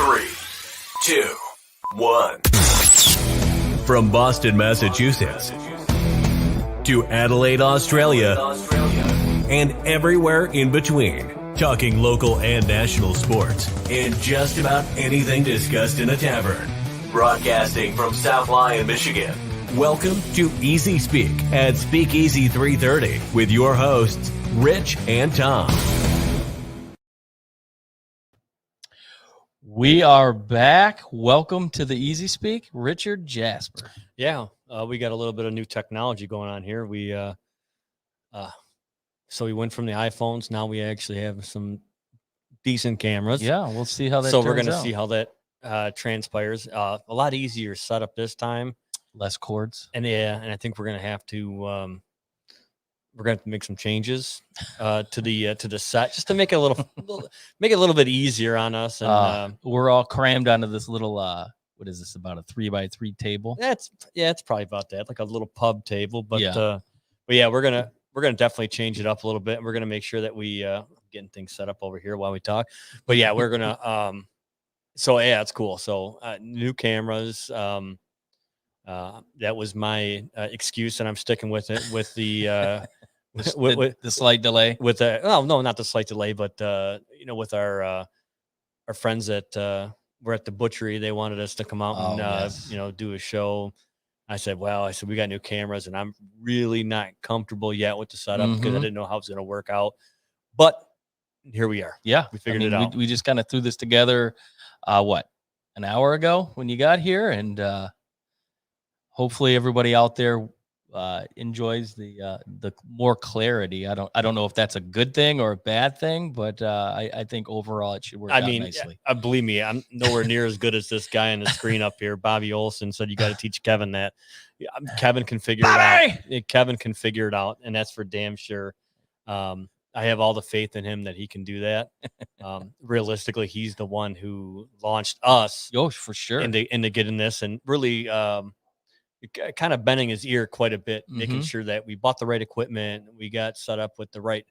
3, 2, 1. From Boston, Massachusetts to Adelaide, Australia, and everywhere in between. Talking local and national sports and just about anything discussed in a tavern. Broadcasting from South Lyon, Michigan. Welcome to Easy Speak at Speakeasy 330 with your hosts, Rich and Tom. We are back. Welcome to the Easy Speak, Richard Jasper. Yeah, we got a little bit of new technology going on here. So we went from the iPhones. Now we actually have some decent cameras. Yeah, we'll see how that So turns we're going to out. see how that transpires. A lot easier setup this time. Less cords. And I think we're going to have to make some changes to the set just to make it a little bit easier on us. And we're all crammed onto this little what is this, about a 3x3 table? It's probably about that, like a little pub table. But yeah, we're gonna definitely change it up a little bit. We're gonna make sure that we getting things set up over here while we talk. But yeah, we're gonna so yeah, it's cool. So new cameras. That was my excuse, and I'm sticking with it. With the with the slight delay. With no, not the slight delay, but with our friends that were at the butchery, they wanted us to come out and do a show. I said, we got new cameras, and I'm really not comfortable yet with the setup because I didn't know how it's going to work out. But here we are. Yeah, we figured it out. We just kind of threw this together. An hour ago when you got here, and hopefully everybody out there enjoys the more clarity. I don't know if that's a good thing or a bad thing, but I think overall it should work out nicely. Believe me, I'm nowhere near as good as this guy on the screen up here. Bobby Olson said you got to teach Kevin that. Kevin can figure it out. Kevin can figure it out, and that's for damn sure. I have all the faith in him that he can do that. Realistically, he's the one who launched us. Oh, for sure. Into getting this, and really kind of bending his ear quite a bit, making sure that we bought the right equipment, we got set up with the right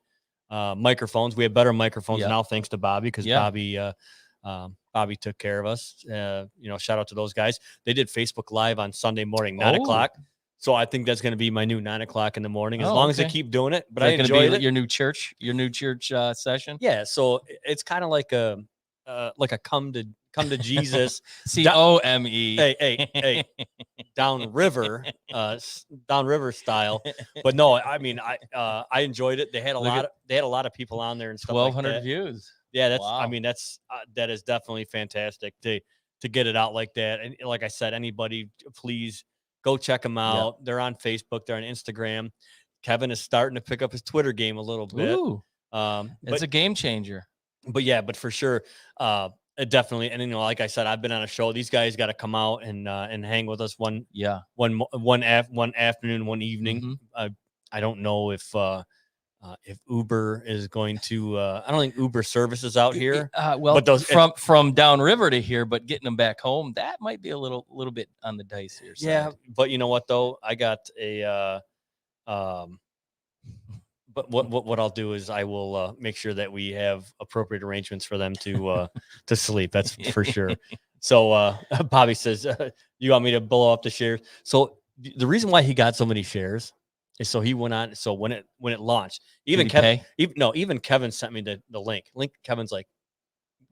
microphones. We have better microphones now, thanks to Bobby, because Bobby took care of us. Shout out to those guys. They did Facebook Live on Sunday morning, 9 o'clock. So I think that's going to be my new 9 o'clock in the morning, as long as they keep doing it. But I enjoyed it. Your new church session. Yeah. So it's kind of like a come to Jesus, COME. Hey, downriver style. But no, I mean, I enjoyed it. They had a lot of people on there and stuff. 1,200 views. Yeah, that is definitely fantastic to get it out like that. And like I said, anybody, please go check them out. Yep. They're on Facebook. They're on Instagram. Kevin is starting to pick up his Twitter game a little bit. Ooh. It's a game changer. But for sure, definitely. And like I said, I've been on a show. These guys got to come out and hang with us one afternoon, one evening. I don't know if Uber is going to. I don't think Uber services out here. But those from downriver to here, but getting them back home, that might be a little bit on the dice here. Yeah, but you know what though, I got a. But what I'll do is I will make sure that we have appropriate arrangements for them to sleep. That's for sure. So Bobby says, you want me to blow up the shares? So the reason why he got so many shares is so he went on. So when it launched, even Kevin sent me the link. Kevin's like,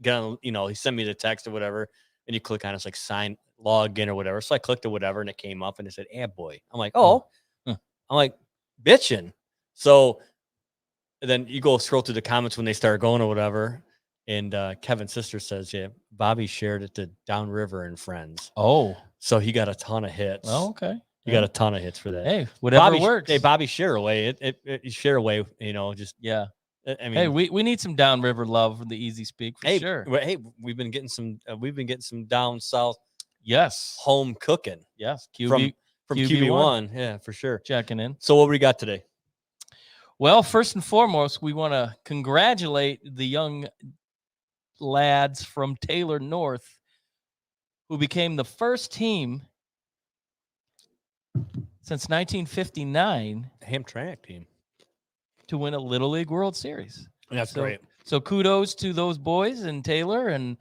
get on, he sent me the text or whatever, and you click on it, it's like sign, log in or whatever. So I clicked or whatever, and it came up and it said, boy. I'm like, I'm like, bitching. So then you go scroll through the comments when they start going or whatever. And Kevin's sister says, Bobby shared it to Downriver and Friends. Oh, so he got a ton of hits. Oh, okay. You got a ton of hits for that. Hey, whatever works. Hey, Bobby, share away. Share away, just. Yeah. I mean, hey, we need some Downriver love for the Easy Speak for sure. Hey, we've been getting some down south. Yes. Home cooking. Yes. From QB1. Yeah, for sure. Checking in. So what we got today? Well, first and foremost, we want to congratulate the young lads from Taylor North who became the first team since 1959 Hamtramck team to win a Little League World Series. That's great. So kudos to those boys and Taylor, and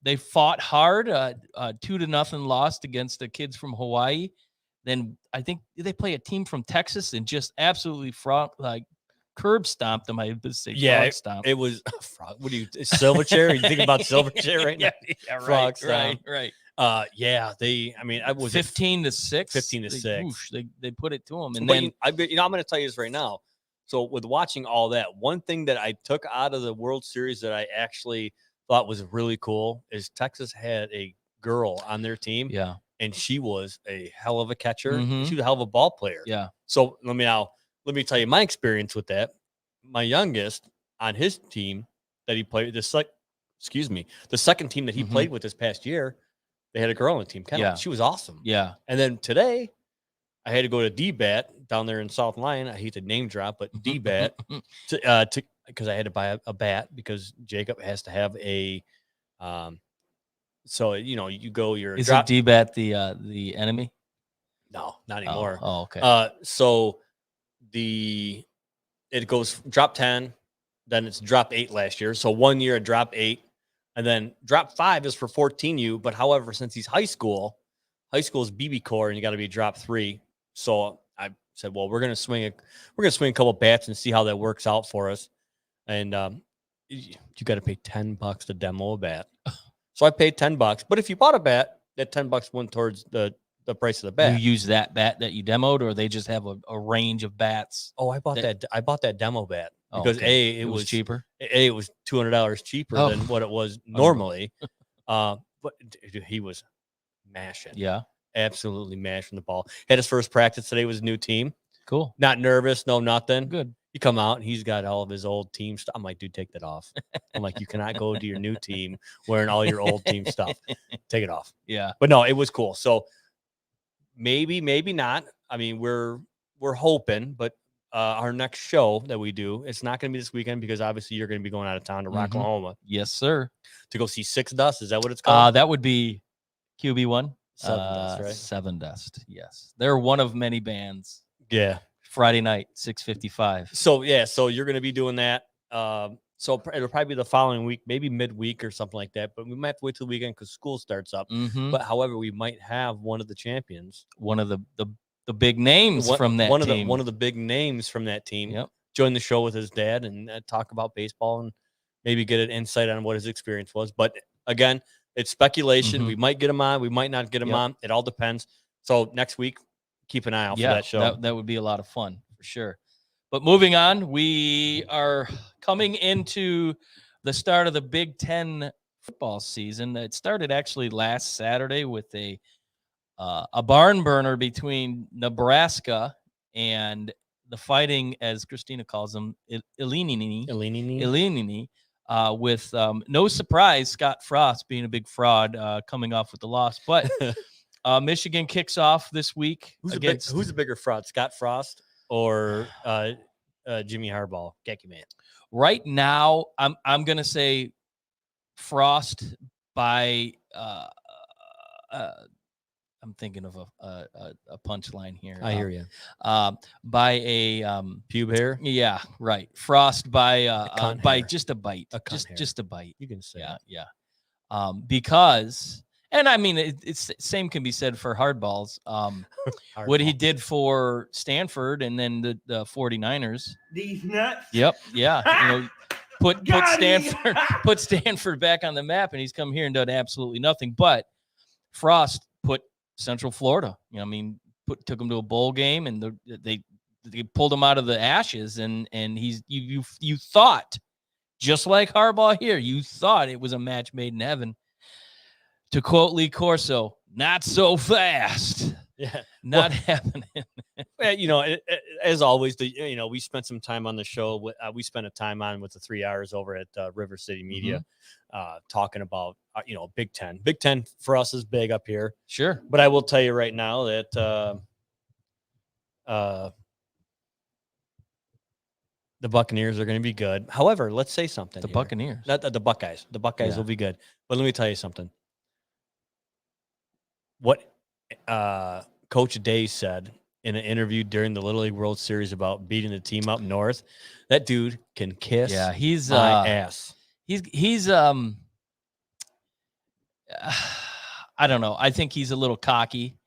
They fought hard, 2-0 lost against the kids from Hawaii. Then I think they play a team from Texas and just absolutely curb stomped them. I would say frog stomp. It was frog. What do you Silverchair? You think about Silverchair right now? Yeah, frog right, stomp. right. I was 15-6. 15-6. They put it to them, and but then I'm going to tell you this right now. So with watching all that, one thing that I took out of the World Series that I actually thought was really cool is Texas had a girl on their team. Yeah. And she was a hell of a catcher. Mhm. She was a hell of a ball player. Yeah. So let me tell you my experience with that. My youngest on his team that he played the second team that he played with this past year, they had a girl on the team. Yeah. She was awesome. Yeah. And then today I had to go to D-Bat down there in South Lyon. I hate to name drop, but D-Bat to because I had to buy a bat because Jacob has to have a so you go your is it D-Bat the enemy? No, not anymore. Oh, okay. So it goes drop 10, then it's drop 8 last year. So 1 year at drop 8, and then drop 5 is for 14U. But however, since he's high school is BB core, and you got to be drop 3. So I said, well, we're gonna swing a couple bats and see how that works out for us. And you got to pay $10 to demo a bat. So I paid $10. But if you bought a bat, that $10 went towards the price of the bat. You use that bat that you demoed, or they just have a range of bats? Oh, I bought that demo bat because it was cheaper. It was $200 cheaper than what it was normally. But dude, he was mashing. Yeah, absolutely mashing the ball. Had his first practice today with his new team. Cool. Not nervous, no nothing. Good. You come out and he's got all of his old team stuff. I'm like, dude, take that off. I'm like, you cannot go to your new team wearing all your old team stuff. Take it off. Yeah. But no, it was cool. So maybe not. I mean, we're hoping, but our next show that we do, it's not going to be this weekend because obviously you're going to be going out of town to Rocklahoma. Yes, sir. To go see Six Dust. Is that what it's called? That would be QB1. Seven Dust, right? Seven Dust. Yes. They're one of many bands. Yeah. Friday night, 6:55. So you're going to be doing that. So it'll probably be the following week, maybe midweek or something like that. But we might have to wait till the weekend because school starts up. Mm-hmm. But however, we might have one of the champions, one of the big names from that team. One of the big names from that team. Yep. Join the show with his dad and talk about baseball and maybe get an insight on what his experience was. But again, it's speculation. Mm-hmm. We might get him on. We might not get him on. It all depends. So next week, keep an eye out for that show. That would be a lot of fun for sure. But moving on, we are coming into the start of the Big Ten football season. It started actually last Saturday with a barn burner between Nebraska and the Fighting, as Christina calls them, Illini. With no surprise, Scott Frost being a big fraud coming off with the loss. But Michigan kicks off this week. Who's a bigger fraud, Scott Frost or Jimmy Harbaugh? Gecky man. Right now, I'm gonna say Frost by. I'm thinking of a punchline here. I hear you. By a pube hair. Yeah, right. Frost by just a bite. Just a bite. You can say. Yeah. Because. And I mean, it's same can be said for hardballs. What he did for Stanford and then the 49ers. These nuts. Yep. Yeah. Put Stanford back on the map, and he's come here and done absolutely nothing. But Frost put Central Florida. Took him to a bowl game, and they pulled him out of the ashes. And you thought, just like Harbaugh here, you thought it was a match made in heaven. To quote Lee Corso, not so fast. Yeah, not happening. As always, we spent some time on the show. We spent a time on with the 3 hours over at River City Media, talking about Big Ten. Big Ten for us is big up here. Sure, but I will tell you right now that the Buccaneers are going to be good. However, let's say something. Buccaneers, not the Buckeyes. The Buckeyes will be good. But let me tell you something. What Coach Day said in an interview during the Little League World Series about beating the team up north, that dude can kiss he's my ass. He's I don't know. I think he's a little cocky,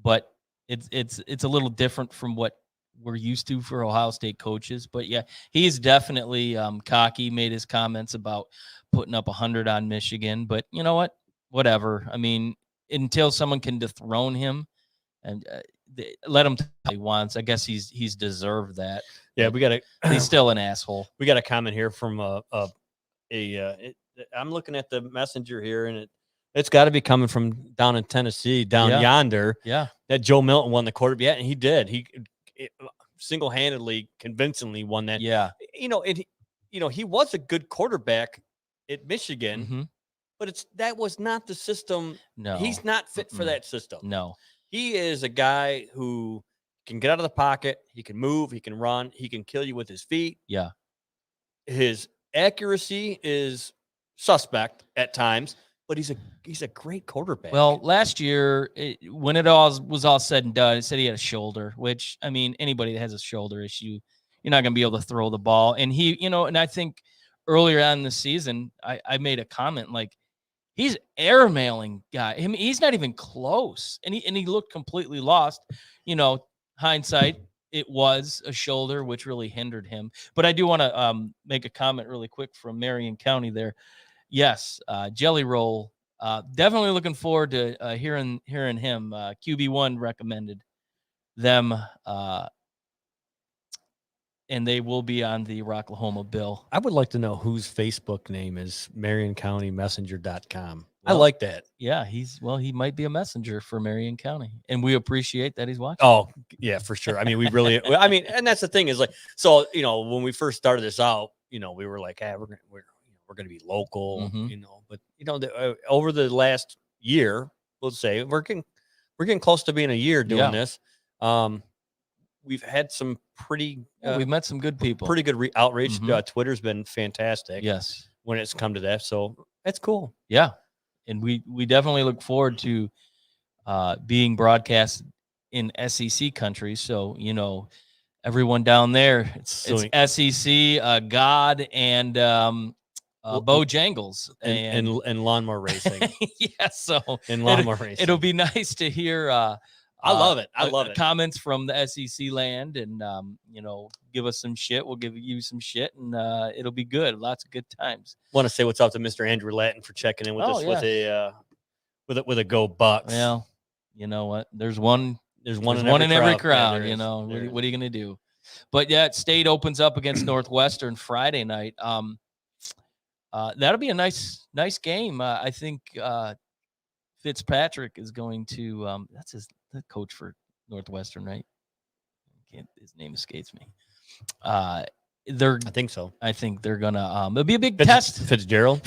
but it's a little different from what we're used to for Ohio State coaches. But yeah, he's definitely cocky. Made his comments about putting up 100 on Michigan. But you know what? Whatever. I mean, until someone can dethrone him and let him tell he wants. I guess he's deserved that. Yeah, he's still an asshole. We got a comment here from I'm looking at the messenger here, and it's got to be coming from down in Tennessee, yonder. Yeah, that Joe Milton won the quarterback. Yeah, and he did. He single-handedly, convincingly won that. Yeah, he was a good quarterback at Michigan, but that was not the system. No, he's not fit for that system. No, he is a guy who can get out of the pocket. He can move. He can run. He can kill you with his feet. Yeah, his accuracy is suspect at times, but he's a great quarterback. Well, last year, when it all was all said and done, it said he had a shoulder, which, I mean, anybody that has a shoulder issue, you're not going to be able to throw the ball. And and I think earlier on in the season, I made a comment like, he's airmailing guy. I mean, he's not even close. And he looked completely lost. Hindsight, it was a shoulder, which really hindered him. But I do want to make a comment really quick from Marion County there. Yes, Jelly Roll. Definitely looking forward to hearing him. QB1 recommended them, and they will be on the Rocklahoma bill. I would like to know whose Facebook name is MarionCountyMessenger.com. Well, I like that. Yeah, he might be a messenger for Marion County, and we appreciate that he's watching. Oh, yeah, for sure. I mean, we really, and that's the thing is like, so, when we first started this out, we were like, hey, we're going to be local, but over the last year, let's say we're getting close to being a year doing this. We've had some we've met some good people, pretty good outreach. Twitter's been fantastic. Yes. When it's come to that. So that's cool. Yeah. And we definitely look forward to being broadcast in SEC country. So, everyone down there, it's SEC, God, and Bojangles and lawnmower racing. Yeah, so and lawnmower racing. It'll be nice to hear. I love it. I love it. Comments from the SEC land, and give us some shit. We'll give you some shit, and it'll be good. Lots of good times. Want to say what's up to Mr. Andrew Lattin for checking in with us with a Go Bucks. Well, you know what? There's one in every crowd. Yeah, what are you gonna do? But yeah, State opens up against Northwestern Friday night. That'll be a nice game. I think Fitzpatrick is going to. That's the coach for Northwestern, right? His name escapes me. I think so. I think they're gonna. It'll be a big test. Fitzgerald.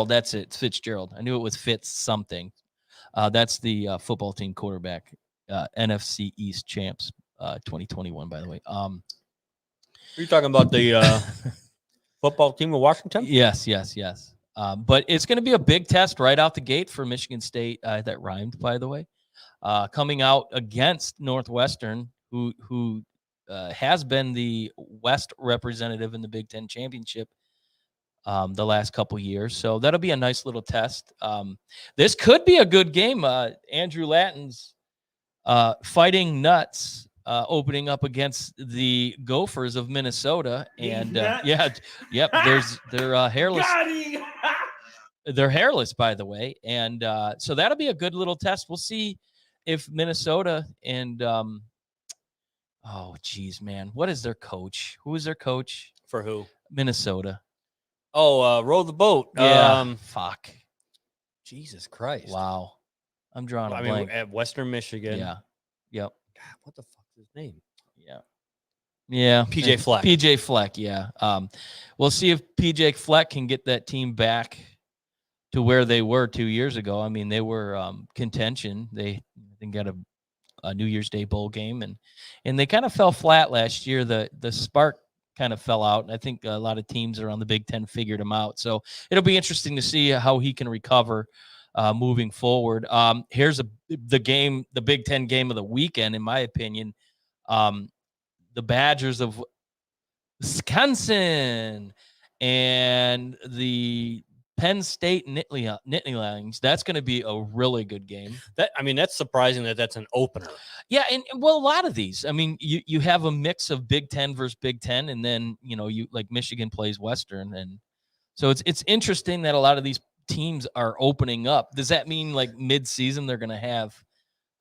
That's it. It's Fitzgerald. I knew it was Fitz something. That's the football team quarterback. NFC East champs, 2021. By the way. Are you talking about the football team of Washington? Yes. But it's going to be a big test right out the gate for Michigan State. That rhymed, by the way. Coming out against Northwestern, who has been the West representative in the Big Ten championship the last couple years. So that'll be a nice little test. This could be a good game. Andrew Lattin's Fighting Nuts opening up against the Gophers of Minnesota. And they're hairless. They're hairless, by the way. And so that'll be a good little test. We'll see if Minnesota and oh geez, man, what is their coach? Who is their coach for who? Minnesota. Oh, row the boat. Yeah. Fuck. Jesus Christ. Wow. I'm drawing a blank. At Western Michigan. Yeah. Yep. God, what the fuck is his name? Yeah. PJ Fleck. PJ Fleck. Yeah. We'll see if PJ Fleck can get that team back to where they were 2 years ago. I mean, they were contention. They got a New Year's Day bowl game, and they kind of fell flat last year. The spark kind of fell out. And I think a lot of teams around the Big Ten figured him out. So it'll be interesting to see how he can recover moving forward. Here's the Big Ten game of the weekend, in my opinion. The Badgers of Wisconsin and the Penn State Nittany Lions. That's going to be a really good game. That's surprising that that's an opener. Yeah, and well, a lot of these. I mean, you have a mix of Big Ten versus Big Ten, and then you like Michigan plays Western, and so it's interesting that a lot of these teams are opening up. Does that mean like mid-season they're going to have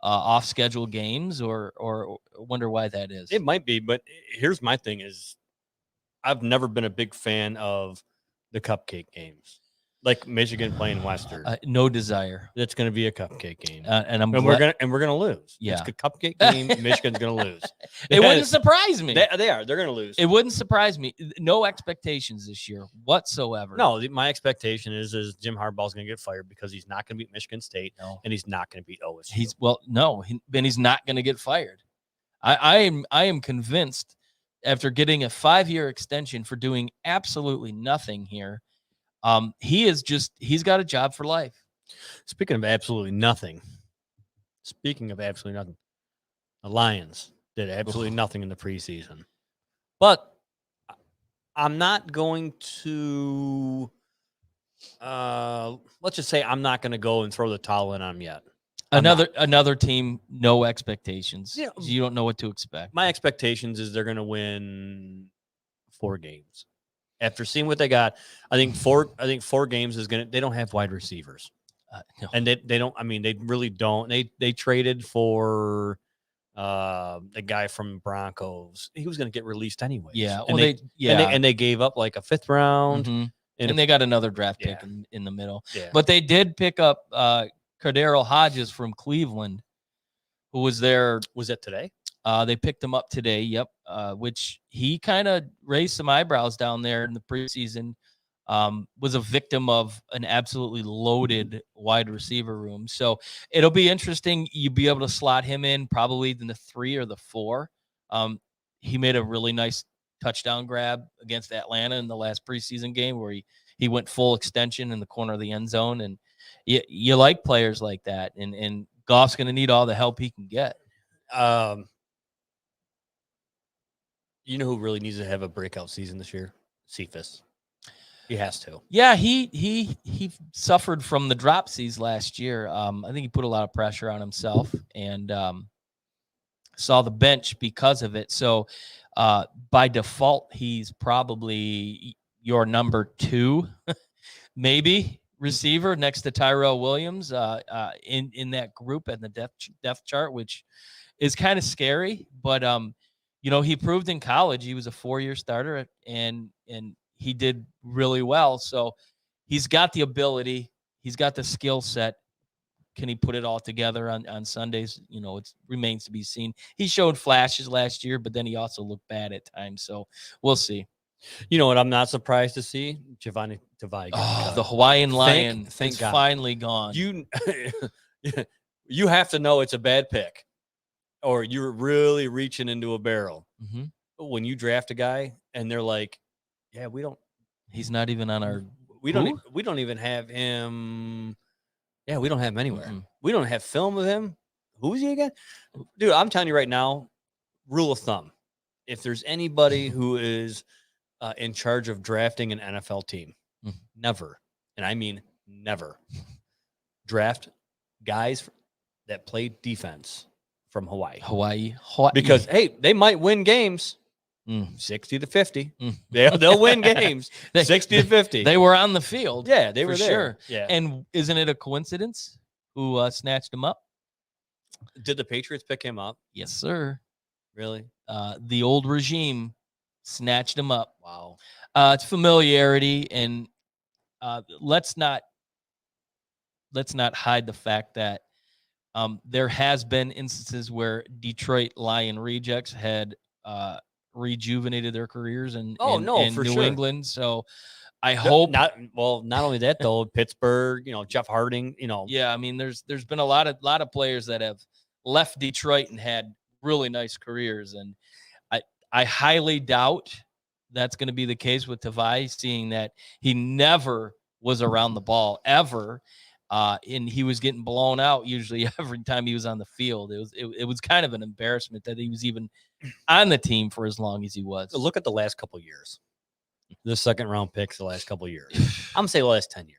off-schedule games, or wonder why that is? It might be, but here's my thing: is I've never been a big fan of the cupcake games, like Michigan playing Western. No desire. That's going to be a cupcake game, and we're gonna lose. Yeah, it's a cupcake game. Michigan's going to lose. It wouldn't surprise me. They're going to lose. It wouldn't surprise me. No expectations this year whatsoever. No, my expectation is Jim Harbaugh's going to get fired because he's not going to beat Michigan State, and he's not going to beat OSU. He's not going to get fired. I am convinced. After getting a 5-year extension for doing absolutely nothing here, he's got a job for life. Speaking of absolutely nothing, the Lions did absolutely nothing in the preseason. But I'm not going to, let's just say I'm not going to go and throw the towel in on them yet. Another team, no expectations. Yeah. You don't know what to expect. My expectations is they're going to win 4 games. After seeing what they got, I think 4 games is going to. They don't have wide receivers, no. and they don't. I mean, they really don't. They traded for the guy from Broncos. He was going to get released anyway. Yeah, and they gave up like a 5th round, and they got another draft pick in the middle. Yeah. But they did pick up Cordero Hodges from Cleveland, who was there. Was that today? They picked him up today. Yep. Which he kind of raised some eyebrows down there in the preseason. Was a victim of an absolutely loaded wide receiver room. So it'll be interesting. You'll be able to slot him in probably in the 3 or the 4. He made a really nice touchdown grab against Atlanta in the last preseason game where he went full extension in the corner of the end zone. And you like players like that. And Goff's going to need all the help he can get. You know who really needs to have a breakout season this year? Cephas. He has to. Yeah, he suffered from the dropsies last year. I think he put a lot of pressure on himself and saw the bench because of it. So by default, he's probably your number 2, maybe receiver next to Tyrell Williams in that group at the depth chart, which is kind of scary. But he proved in college he was a 4-year starter and he did really well. So he's got the ability, he's got the skill set. Can he put it all together on Sundays? It remains to be seen. He showed flashes last year, but then he also looked bad at times. So we'll see. You know what I'm not surprised to see? Giovanni Tavai. Oh, the Hawaiian Lion thank is God. Finally gone. You have to know it's a bad pick or you're really reaching into a barrel. Mm-hmm. When you draft a guy and they're like, yeah, he's not even on our, we don't even have him. Yeah, we don't have him anywhere. Mm-hmm. We don't have film of him. Who is he again? Dude, I'm telling you right now, rule of thumb. If there's anybody who is in charge of drafting an NFL team, never, and I mean never, draft guys that play defense from Hawaii. Because, hey, they might win games 60-50. They'll win games 60-50. They were on the field. Yeah, they were there. Sure. Yeah. And isn't it a coincidence who snatched him up? Did the Patriots pick him up? Yes, sir. Really? The old regime snatched him up. Wow. It's familiarity, and let's not hide the fact that there has been instances where Detroit Lion rejects had rejuvenated their careers in New England. So I hope not only that though, Pittsburgh, Jeff Harding, Yeah, I mean there's been a lot of players that have left Detroit and had really nice careers, and I highly doubt that's going to be the case with Tavai, seeing that he never was around the ball ever. And he was getting blown out usually every time he was on the field. It was kind of an embarrassment that he was even on the team for as long as he was. Look at the last couple of years. The second round picks the last couple of years. I'm going to say the last 10 years.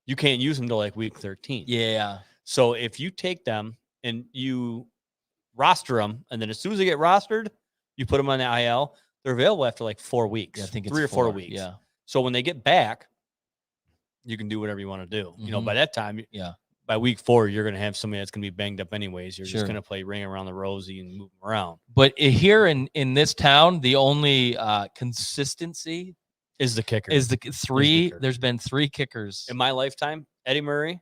you can't use them till like week 13. Yeah. So if you take them and you roster them, and then as soon as they get rostered, you put them on the IL, they're available after like 4 weeks. Yeah, I think it's 3 or 4 weeks. Yeah. So when they get back, you can do whatever you want to do. You know, by that time, by week 4, you're going to have somebody that's going to be banged up anyways. You're just going to play ring around the rosy and move them around. But here in this town, the only consistency is the kicker. There's been 3 kickers in my lifetime: Eddie Murray,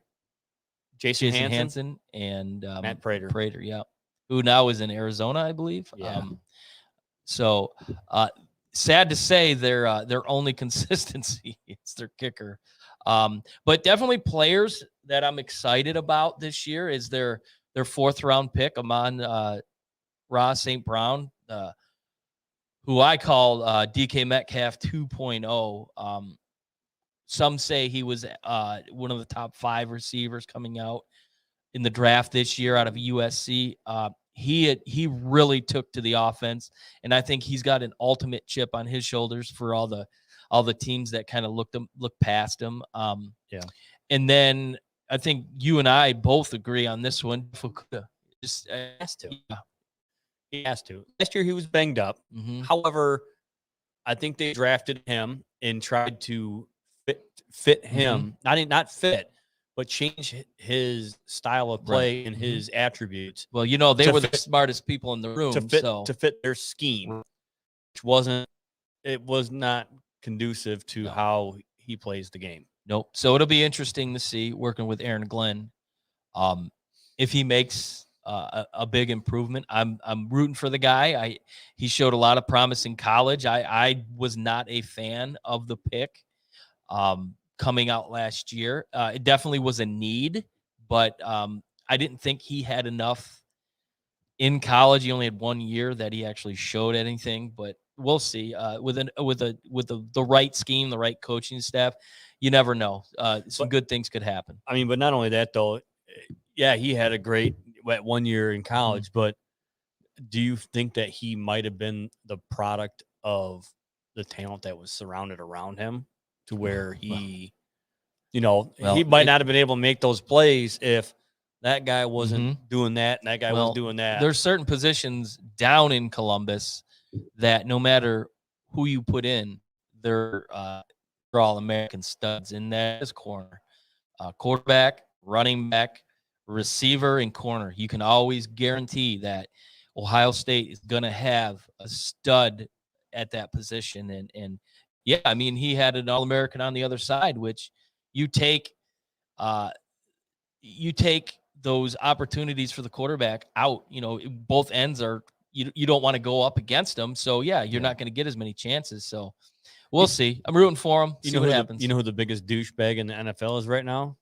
Jason Hansen, and Matt Prater. Prater, yeah, who now is in Arizona, I believe. Yeah. So sad to say, their only consistency is their kicker. But definitely players that I'm excited about this year is their 4th round pick, Amon Ross St. Brown, who I call DK Metcalf 2.0. Some say he was one of the top 5 receivers coming out in the draft this year out of USC. He really took to the offense, and I think he's got an ultimate chip on his shoulders for all the teams that kind of look past him. And then I think you and I both agree on this one. Just has to. Yeah. He has to. Last year he was banged up. However, I think they drafted him and tried to fit him. Not fit, but change his style of play and his attributes. Well, they were the smartest people in the room to fit their scheme, which was not conducive to how he plays the game. Nope. So it'll be interesting to see, working with Aaron Glenn, if he makes a big improvement. I'm rooting for the guy. He showed a lot of promise in college. I was not a fan of the pick coming out last year. It definitely was a need, but I didn't think he had enough in college. He only had 1 year that he actually showed anything, but we'll see. With the right scheme, the right coaching staff, you never know. Some good things could happen. I mean, but not only that though. Yeah, he had a great 1 year in college, but do you think that he might have been the product of the talent that was surrounded around him, to where he, he might not have been able to make those plays if that guy wasn't doing that and that guy was doing that? There's certain positions down in Columbus that no matter who you put in, they're all American studs in that corner. Quarterback, running back, receiver, and corner. You can always guarantee that Ohio State is going to have a stud at that position. And yeah, I mean, he had an All-American on the other side, which you take those opportunities for the quarterback out. Both ends are, you don't want to go up against them. So yeah, you're not going to get as many chances. So we'll see. I'm rooting for him. See what happens. You know who the biggest douchebag in the NFL is right now?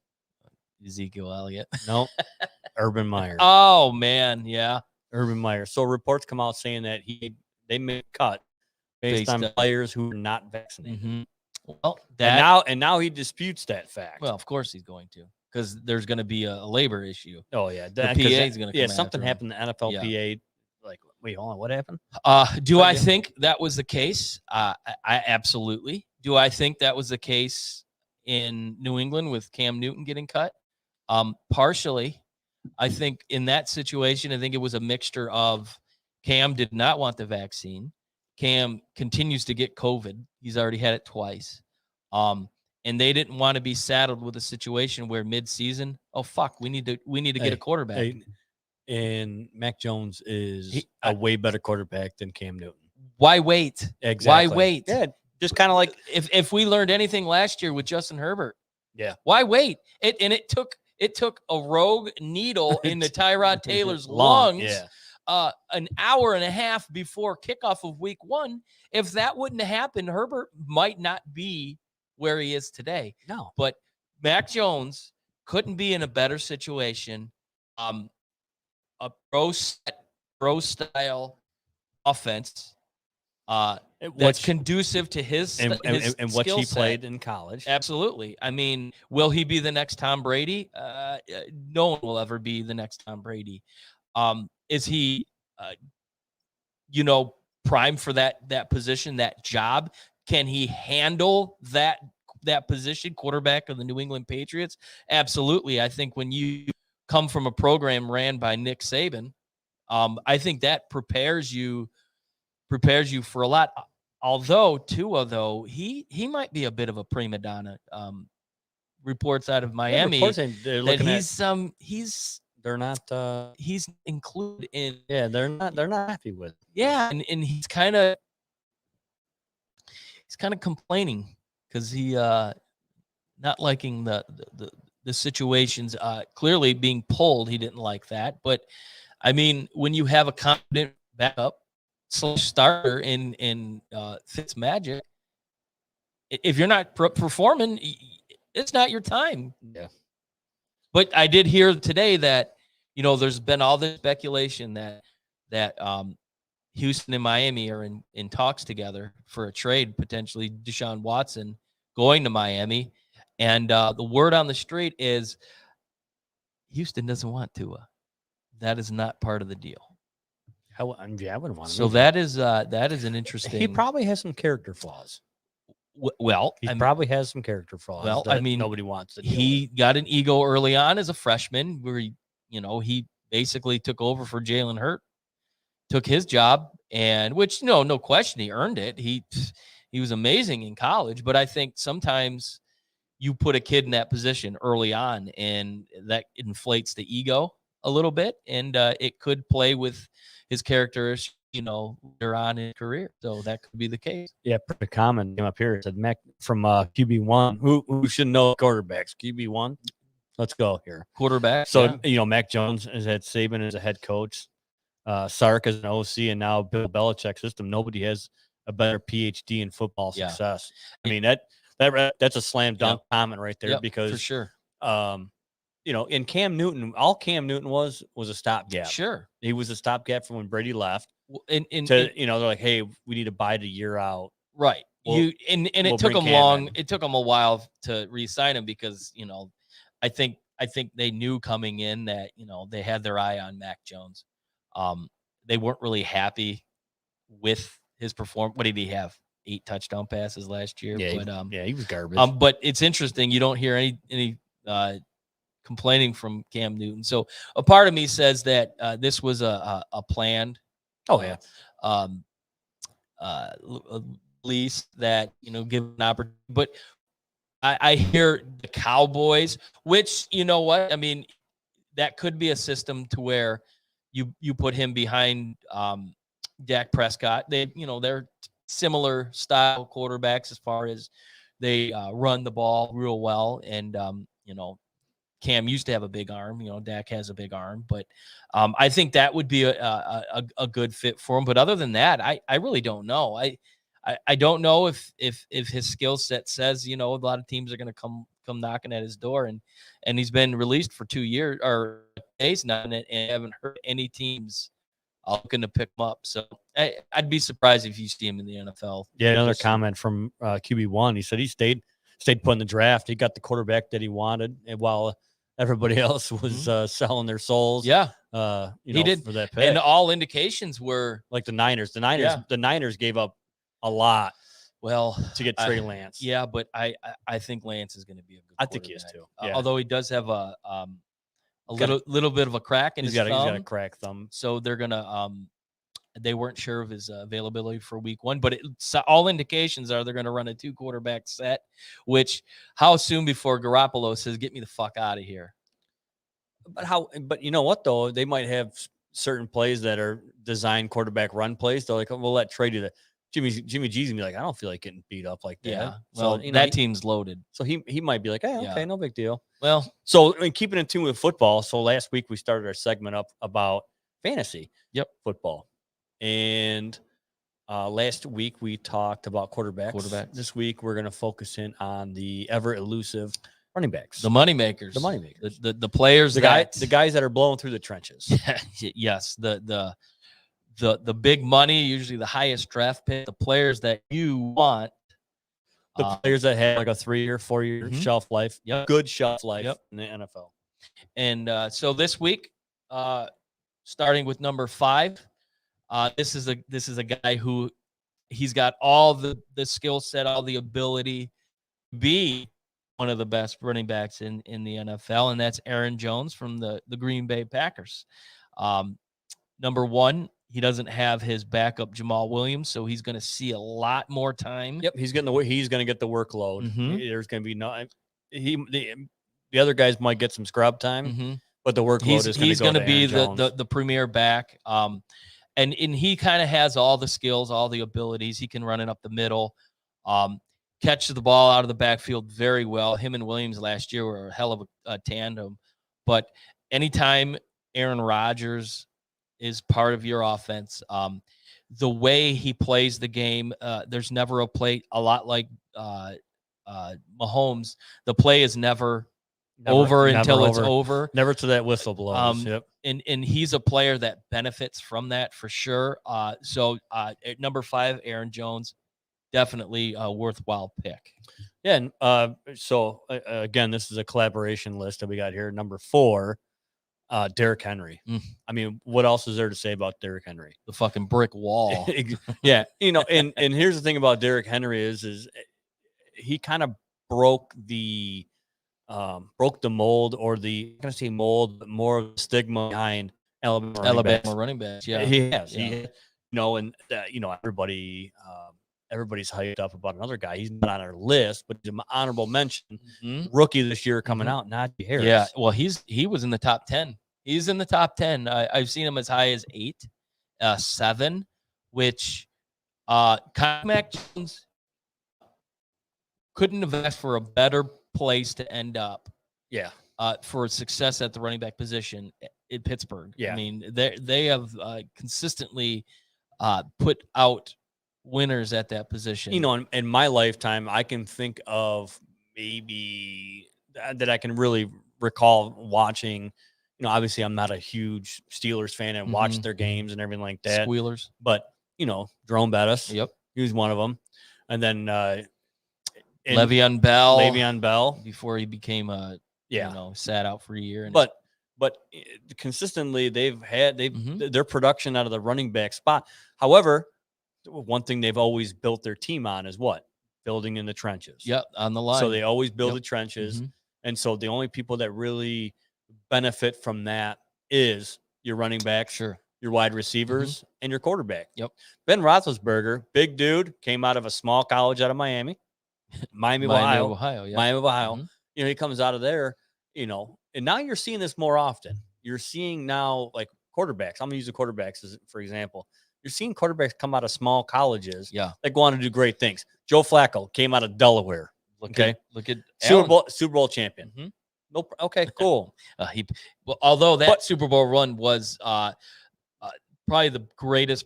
Ezekiel Elliott. No, Urban Meyer. Oh man, yeah, Urban Meyer. So reports come out saying that they made a cut based on players who are not vaccinated. Well, and now he disputes that fact. Well, of course he's going to, because there's going to be a labor issue. Oh yeah, the PA is going to come something happened. The NFLPA. Like, wait, hold on, what happened? Do I think that was the case? I absolutely. Do I think that was the case in New England with Cam Newton getting cut? Partially. I think in that situation, I think it was a mixture of Cam did not want the vaccine. Cam continues to get COVID. He's already had it twice. And they didn't want to be saddled with a situation where mid-season, oh fuck, we need to get a quarterback. And Mac Jones is a way better quarterback than Cam Newton. Why wait? Exactly. Why wait? Yeah, just kind of like if we learned anything last year with Justin Herbert. Yeah. Why wait? It took a rogue needle in the Tyrod Taylor's lungs. An hour and a half before kickoff of week 1. If that wouldn't have happened, Herbert might not be where he is today. No. But Mac Jones couldn't be in a better situation. A pro style offense that's conducive to his and what he set. Played in college. Absolutely. I mean, will he be the next Tom Brady? No one will ever be the next Tom Brady. Is he, primed for that position, that job? Can he handle that that position, quarterback of the New England Patriots? Absolutely. I think when you come from a program ran by Nick Saban, I think that prepares you for a lot. Although Tua, though, he might be a bit of a prima donna. Reports out of Miami that he's included in. Yeah, they're not happy with it. Yeah, and he's kind of complaining because he not liking the situations. Clearly being pulled, he didn't like that. But I mean, when you have a competent backup / starter in Fitzmagic, if you're not performing, it's not your time. Yeah. But I did hear today that, there's been all this speculation that Houston and Miami are in talks together for a trade, potentially Deshaun Watson going to Miami. And the word on the street is Houston doesn't want Tua. That is not part of the deal. I wouldn't want him. So that is an interesting. He probably has some character flaws. Well, he probably has some character flaws. Well, I mean, nobody wants to. He got an ego early on as a freshman, where he basically took over for Jalen Hurts, took his job, and which no question he earned it. He was amazing in college, but I think sometimes you put a kid in that position early on, and that inflates the ego a little bit, and it could play with his characteristics, later on in his career. So that could be the case. Yeah, pretty common came up here. It said Mac from QB1. Who should know quarterbacks? QB1. Let's go here. Quarterback. So Mac Jones has had Saban as a head coach, Sark as an OC, and now Bill Belichick system. Nobody has a better PhD in football success. I mean that's a slam dunk comment right there because for sure. In Cam Newton, all Cam Newton was a stopgap. Sure, he was a stopgap from when Brady left. And they're like, hey, we need to bide a year out. Right. It took them long. It took them a while to re-sign him because I think they knew coming in that they had their eye on Mac Jones. They weren't really happy with his performance. What did he have? 8 touchdown passes last year. Yeah, but, he was garbage. But it's interesting. You don't hear any complaining from Cam Newton. So a part of me says that this was a planned. Oh yeah. Lease that give an opportunity, but I hear the Cowboys, which what I mean, that could be a system to where you put him behind Dak Prescott. They're similar style quarterbacks as far as they run the ball real well, and Cam used to have a big arm. Dak has a big arm, but I think that would be a good fit for him. But other than that, I really don't know. I don't know if his skill set says a lot of teams are going to come knocking at his door, and he's been released for 2 years or days now, and haven't heard any teams looking to pick him up. So I'd be surprised if you see him in the NFL. Yeah, another comment from QB1. He said he stayed put in the draft. He got the quarterback that he wanted, and while everybody else was selling their souls. Yeah. He did for that pick. And all indications were like the Niners. The Niners gave up a lot to get Trey Lance. Yeah, but I think Lance is going to be a good I think he is too. Yeah. Although he does have a little bit of a crack in his thumb. He's got a crack thumb. So they're going to they weren't sure of his availability for week 1, but all indications are they're going to run a 2 quarterback set, which how soon before Garoppolo says, get me the fuck out of here. But you know what, though? They might have certain plays that are designed quarterback run plays. They're like, we'll let Trey do that. Jimmy G's gonna be like, I don't feel like getting beat up like that. Yeah. Well, so, that team's loaded. So he might be like, hey, okay, no big deal. Well, so keeping in tune with football. So last week we started our segment up about fantasy football. And last week we talked about quarterbacks. This week we're going to focus in on the ever elusive running backs, the money makers, the players, the guys that are blowing through the trenches. Yes, the big money, usually the highest draft pick, the players that you want, the players that have like a 3 or 4 year shelf life, good shelf life in the NFL. And so this week, starting with number 5. This is a guy who he's got all the skill set, all the ability, be one of the best running backs in the NFL, and that's Aaron Jones from the Green Bay Packers. Number one, he doesn't have his backup Jamal Williams, so he's going to see a lot more time. Yep, he's going to get the workload. Mhm. There's going to be the other guys might get some scrub time, but the workload is he's going to be the the premier back. And he kind of has all the skills, all the abilities. He can run it up the middle, catch the ball out of the backfield very well. Him and Williams last year were a hell of a tandem. But anytime Aaron Rodgers is part of your offense, the way he plays the game, there's never a play a lot like Mahomes. The play is never over until it's over. Never to that whistle blows. Yep. And he's a player that benefits from that for sure. So at number 5, Aaron Jones, definitely a worthwhile pick. Yeah. And so again, this is a collaboration list that we got here. Number 4, Derrick Henry. I mean, what else is there to say about Derrick Henry? The fucking brick wall. Yeah. And here's the thing about Derrick Henry is he kind of broke the mold, or I'm going to say mold, but more of the stigma behind Alabama running backs. Yeah, he has. Yeah. And everybody's hyped up about another guy. He's not on our list, but he's an honorable mention. Rookie this year coming out, Najee Harris. Yeah, well, he was in the top 10. He's in the top 10. I've seen him as high as 8, 7, which Mac Jones couldn't have asked for a better place to end up. Yeah. For success at the running back position in Pittsburgh. Yeah. I mean, they have consistently put out winners at that position. In my lifetime, I can think of maybe that I can really recall watching. Obviously, I'm not a huge Steelers fan and watch their games and everything like that. Squealers. But, Jerome Bettis. Yep. He was one of them. And then Le'Veon Bell. Before he became sat out for a year. But consistently their production out of the running back spot. However, one thing they've always built their team on is what? Building in the trenches. Yep, on the line. So they always build the trenches. And so the only people that really benefit from that is your running back, your wide receivers, and your quarterback. Yep. Ben Roethlisberger, big dude, came out of a small college out of Miami. Miami of Ohio. He comes out of there, and now you're seeing this more often. You're seeing now like quarterbacks. I'm going to use the quarterbacks for example. You're seeing quarterbacks come out of small colleges that go on to do great things. Joe Flacco came out of Delaware. Look at Super Bowl champion. Nope. Okay, cool. Although that Super Bowl run was probably the greatest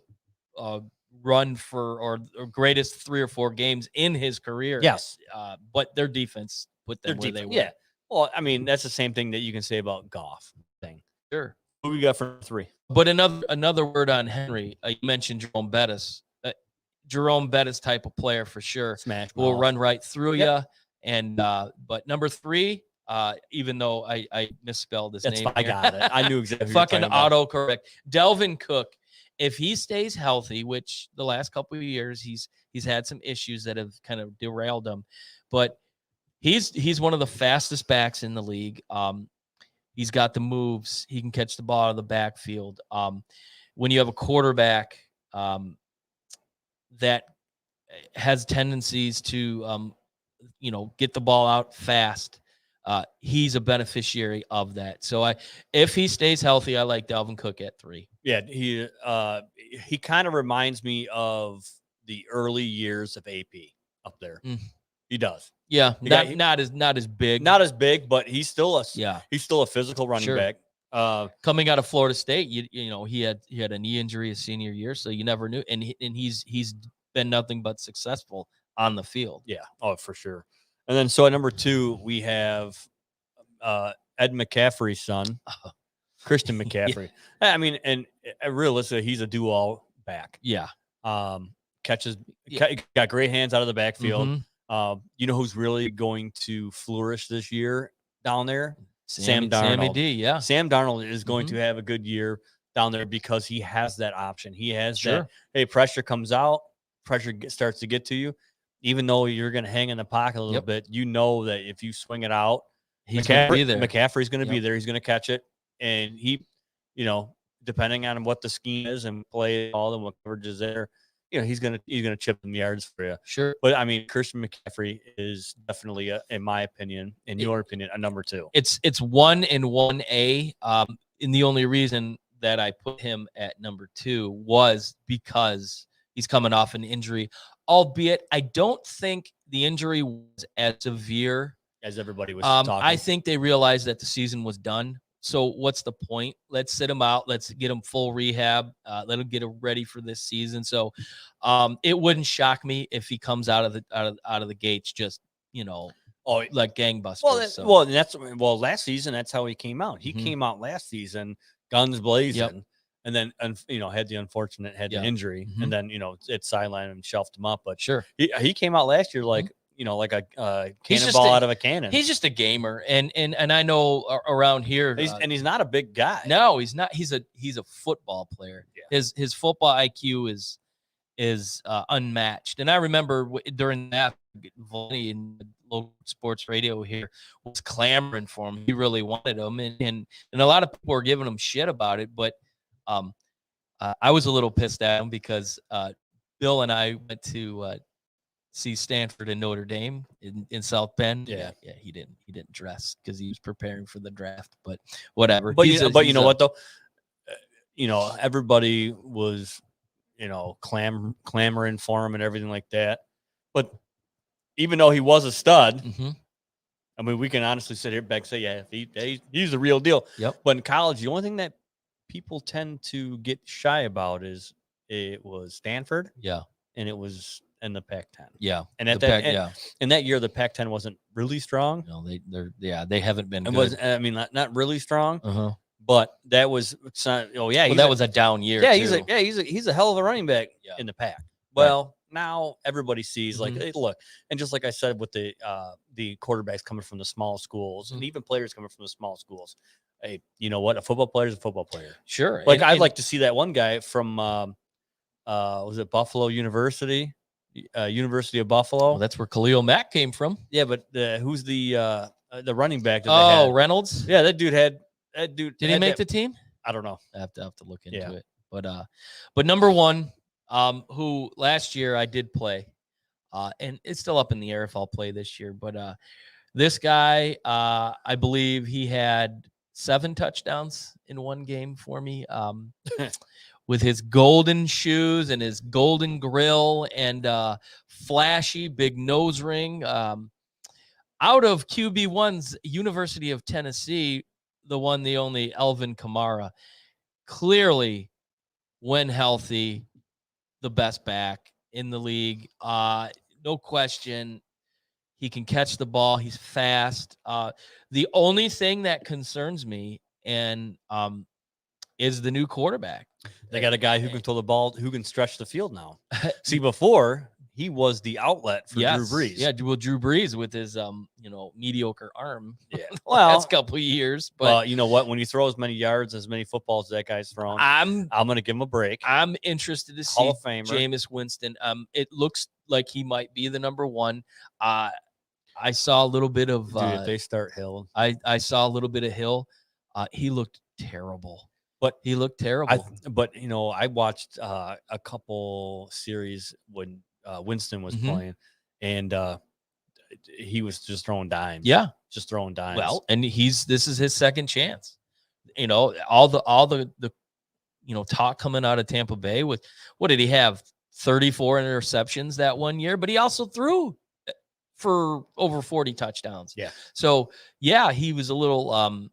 run or greatest 3 or 4 games in his career. Yes. But their defense put them where they were. Yeah. Well, I mean, that's the same thing that you can say about Goff thing. Sure. Who we got for 3? But another word on Henry. You mentioned Jerome Bettis. Jerome Bettis type of player for sure. Smash will run right through you. And but number 3, even though I misspelled his name, I got it. I knew exactly. Fucking autocorrect. Delvin Cook. If he stays healthy, which the last couple of years he's had some issues that have kind of derailed him, but he's one of the fastest backs in the league. He's got the moves. He can catch the ball out of the backfield. When you have a quarterback that has tendencies to get the ball out fast, he's a beneficiary of that. So if he stays healthy, I like Delvin Cook at 3. Yeah, he kind of reminds me of the early years of AP up there. He does. Yeah, not as big. Not as big, but he's still a physical running back. Coming out of Florida State, he had a knee injury his senior year, so you never knew. And he's been nothing but successful on the field. Yeah, oh for sure. And then so at number 2 we have Ed McCaffrey's son, Christian McCaffrey. I mean, and realistically, he's a do-all back. Yeah. Catches, got great hands out of the backfield. You know who's really going to flourish this year down there? Sam Darnold. Sammy D, yeah. Sam Darnold is going to have a good year down there because he has that option. He has that, hey, pressure comes out, pressure starts to get to you. even though you're going to hang in the pocket a little bit, you know that if you swing it out, he's going to be there. McCaffrey's going to be there. He's going to catch it. And he, depending on what the scheme is and play all and what coverage is there, he's going to chip them yards for you. Sure. But I mean, Christian McCaffrey is definitely, in my opinion, in your opinion, a number 2. It's 1 and 1A. And the only reason that I put him at number 2 was because he's coming off an injury, albeit I don't think the injury was as severe as everybody was talking. I think they realized that the season was done. So what's the point? Let's sit him out. Let's get him full rehab. Let him get ready for this season. So it wouldn't shock me if he comes out of the gates just like gangbusters. Last season that's how he came out. He came out last season guns blazing, and then had the unfortunate injury, and then it sidelined and shelved him up. But sure, he came out last year like. Like a cannonball out of a cannon. He's just a gamer, and I know around here, he's not a big guy. No, he's not. He's a football player. Yeah. His football IQ is unmatched. And I remember during that, Volney in local sports radio here was clamoring for him. He really wanted him, and a lot of people were giving him shit about it. But I was a little pissed at him because Bill and I went to see Stanford and Notre Dame in South Bend. Yeah. He didn't dress because he was preparing for the draft, but whatever. But you know what though? Everybody was, clamoring for him and everything like that. But even though he was a stud, I mean, we can honestly sit here back and say, yeah, he's the real deal. Yep. But in college, the only thing that people tend to get shy about is it was Stanford. Yeah. And it was in the Pac-10. Yeah. And in that year, the Pac-10 wasn't really strong. No, they haven't been good. Not really strong. Uh-huh. But that was that was a down year. Yeah, too. he's a hell of a running back in the pack. Well, now everybody sees hey, look, and just like I said with the quarterbacks coming from the small schools and even players coming from the small schools. Hey, you know what? A football player is a football player. Sure. I'd like to see that one guy from was it Buffalo University? University of Buffalo. Well, that's where Khalil Mack came from. Yeah, but who's the running back? That Reynolds. Yeah, that dude. Did he make the team? I don't know. I have to look into it. But number 1, who last year I did play, and it's still up in the air if I'll play this year. But this guy, I believe he had 7 touchdowns in one game for me. With his golden shoes and his golden grill and flashy big nose ring. Out of QB1's University of Tennessee, the one, the only Alvin Kamara, clearly, when healthy, the best back in the league. No question. He can catch the ball. He's fast. The only thing that concerns me is the new quarterback. They got a guy who can throw the ball, who can stretch the field now. See, before he was the outlet for Drew Brees. Yeah, well, Drew Brees with his mediocre arm. Yeah, last couple of years. But you know what? When you throw as many yards, as many footballs that guy's thrown, I'm going to give him a break. I'm interested to see Hall of Famer Jameis Winston. It looks like he might be the number 1. I saw a little bit of. If they start Hill, I saw a little bit of Hill. He looked terrible. But he looked terrible. I watched a couple series when Winston was playing, and he was just throwing dimes. Yeah, just throwing dimes. Well, and this is his second chance. All the talk coming out of Tampa Bay with what did he have? 34 interceptions that one year, but he also threw for over 40 touchdowns. Yeah. So he was a little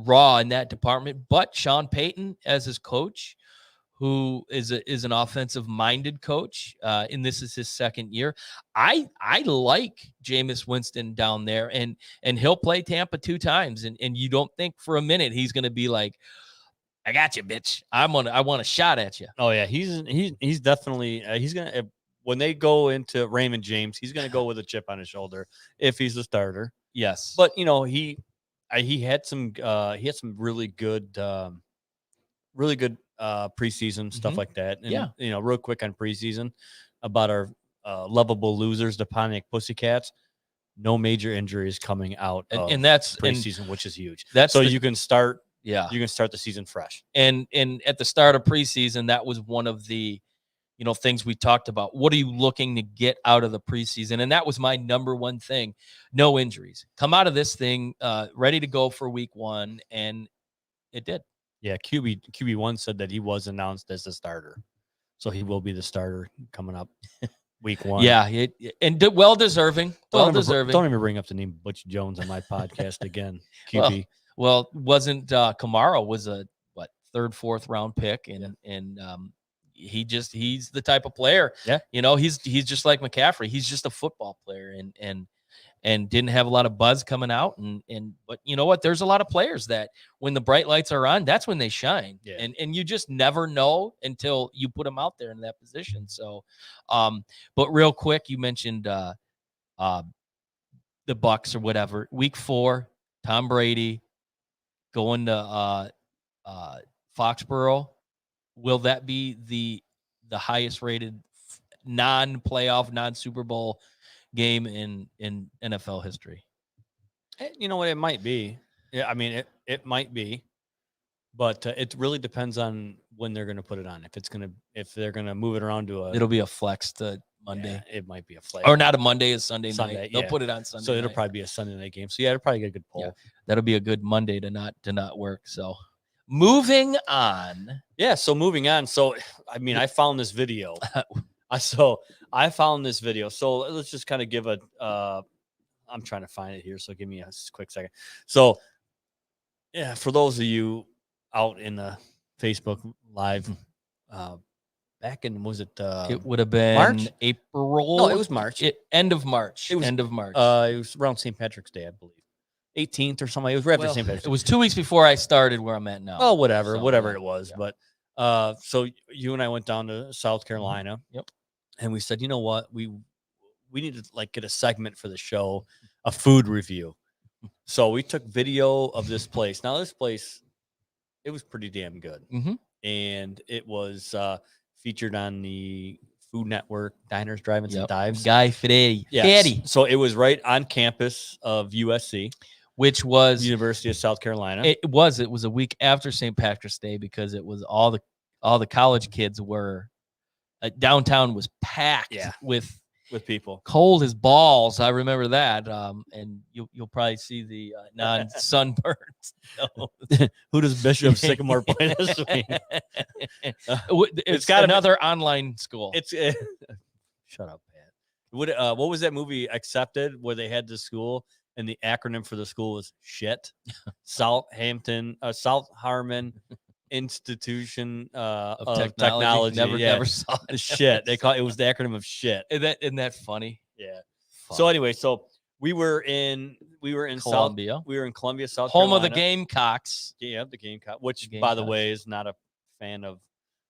raw in that department, but Sean Payton as his coach, who is an offensive minded coach, and this is his second year. I like Jameis Winston down there, and he'll play Tampa 2 times, and you don't think for a minute he's going to be like, I got you, bitch. I want a shot at you. Oh yeah, he's definitely he's gonna when they go into Raymond James, he's gonna go with a chip on his shoulder if he's the starter. Yes, but he had some really good preseason stuff like that. And, real quick on preseason about our lovable losers, the Pontiac Pussycats. No major injuries coming out and that's preseason, which is huge. That's so you can start. Yeah, you can start the season fresh. And at the start of preseason, that was one of the things we talked about. What are you looking to get out of the preseason? And that was my number one thing. No injuries. Come out of this thing ready to go for week 1, and it did. Yeah, QB1 said that he was announced as the starter. So he will be the starter coming up week 1. Yeah, well deserving. Don't even bring up the name Butch Jones on my podcast again. QB. Well, wasn't Kamara was a 3rd, 4th round pick, and he's the type of player. Yeah, he's just like McCaffrey. He's just a football player, and didn't have a lot of buzz coming out. But you know what? There's a lot of players that when the bright lights are on, that's when they shine. Yeah. And you just never know until you put them out there in that position. So, but real quick, you mentioned the Bucs or whatever. Week 4, Tom Brady going to Foxborough. Will that be the highest rated non-playoff, non-Super Bowl game in NFL history? You know what? It might be. Yeah, I mean, it might be, but it really depends on when they're going to put it on. If they're going to move it around to it'll be a flex to Monday. Yeah, it might be a flex, or not a Monday, is Sunday night. They'll put it on Sunday. So it'll night. probably be a Sunday night game. So yeah, it'll probably get a good poll. Yeah, that'll be a good Monday to not work. So moving on. Yeah. So moving on. So I mean, I found this video. I found this video. So let's just kind of give a. I'm trying to find it here. So give me a quick second. So yeah, for those of you out in the Facebook Live, back in it would have been March? April. No, it was March. End of March. It was end of March. It was around St. Patrick's Day, I believe, 18th or something. It was right after St. Patrick's Day. It was 2 weeks before I started where I'm at now. Oh, whatever it was. Yeah. But so you and I went down to South Carolina. Yep. And we said, you know what, we need to get a segment for the show, a food review. So we took video of this place. Now this place, it was pretty damn good, and it was featured on the Food Network, Diners, Drive-Ins, and Dives. Guy Fieri. So it was right on campus of USC, which was University of South Carolina. It was a week after St. Patrick's Day because it was all the college kids were. Downtown was packed with people, cold as balls. I remember that, and you'll probably see the non-sunburns. Who does Bishop Sycamore play this week? It's got another online school. It's shut up, Pat. What was that movie Accepted, where they had the school and the acronym for the school was shit? South Harmon Institution of Technology. Never saw it. Shit. They call it was the acronym of shit. Isn't that funny? Yeah. So anyway, we were in Columbia. We were in Columbia, South Home Carolina. of the Gamecocks. Yeah, the Gamecock, which by the way is not a fan of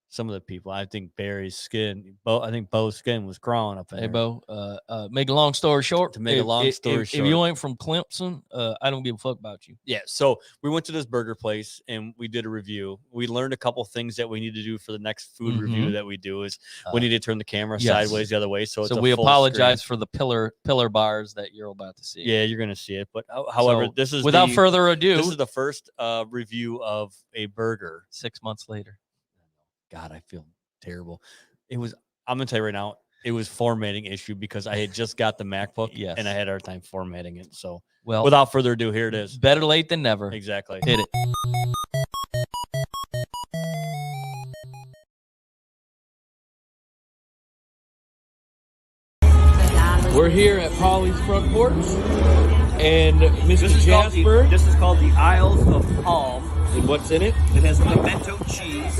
some of the people. I think Barry's skin, Bo's skin was crawling up in Hey, there. Bo, make a long story short. To make a long story short. If you ain't from Clemson, I don't give a fuck about you. Yeah, so we went to this burger place and we did a review. We learned a couple things that we need to do for the next food review that we do is we need to turn the camera sideways the other way. So we apologize for the pillar bars that you're about to see. Yeah, you're going to see it. But however, this is without further ado. This is the first review of a burger. 6 months later. God, I feel terrible. I'm going to tell you right now, it was formatting issue because I had just got the MacBook and I had a hard time formatting it. So, without further ado, here it is. Better late than never. Exactly. Hit it. We're here at Polly's front porch, and Mr. Jasper. This is called the Isles of Palm. And what's in it? It has pimento cheese,